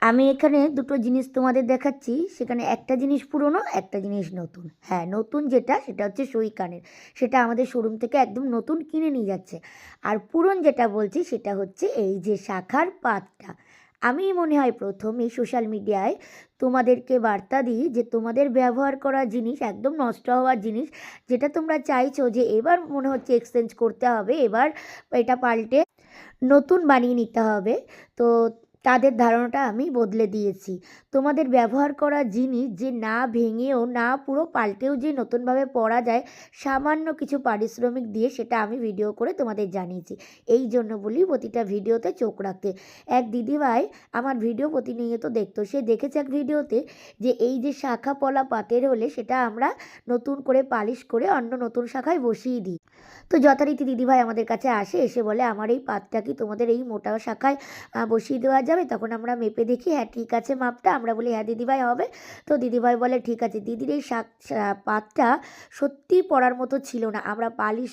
আমি এখানে দুটো জিনিস তোমাদের দেখাচ্ছি, সেখানে একটা জিনিস পুরনো, একটা জিনিস নতুন। হ্যাঁ, নতুন যেটা সেটা হচ্ছে সই কানের, সেটা আমাদের শোরুম থেকে একদম নতুন কিনে নিয়ে যাচ্ছে। আর পুরন যেটা বলছি সেটা হচ্ছে এই যে শাখার পাতটা। আমি মনে হয় প্রথম এই সোশ্যাল মিডিয়ায় তোমাদেরকে বার্তা দিই যে তোমাদের ব্যবহার করা জিনিস একদম নষ্ট হওয়ার জিনিস, যেটা তোমরা চাইছো যে এবার মনে হচ্ছে এক্সচেঞ্জ করতে হবে, এবার এটা পাল্টে নতুন বানিয়ে নিতে হবে, তো তাদের ধারণাটা আমি বদলে দিয়েছি। তোমাদের ব্যবহার করা জিনিস যে না ভেঙেও না পুরো পাল্টেও যে নতুনভাবে পরা যায় সামান্য কিছু পারিশ্রমিক দিয়ে, সেটা আমি ভিডিও করে তোমাদের জানিয়েছি। এই জন্য বলি প্রতিটা ভিডিওতে চোখ রাখতে। এক দিদিভাই আমার ভিডিও প্রতিনিয়ত দেখতো, সে দেখেছে এক ভিডিওতে যে এই যে শাখা পলা পাতের হলে সেটা আমরা নতুন করে পালিশ করে অন্য নতুন শাখায় বসিয়ে দিই। তো যথারীতি দিদিভাই আমাদের কাছে আসে, এসে বলে আমার এই পাতটা কি তোমাদের এই মোটা শাখায় বসিয়ে দেওয়া যাবে? তখন আমরা মেপে দেখি, হ্যাঁ ঠিক আছে মাপটা। আমরা বলি হ্যাঁ দিদিভাই হবে। তো দিদিভাই বলে ঠিক আছে। দিদির এই পাতটা সত্যিই পরার মতো ছিল না। আমরা পালিশ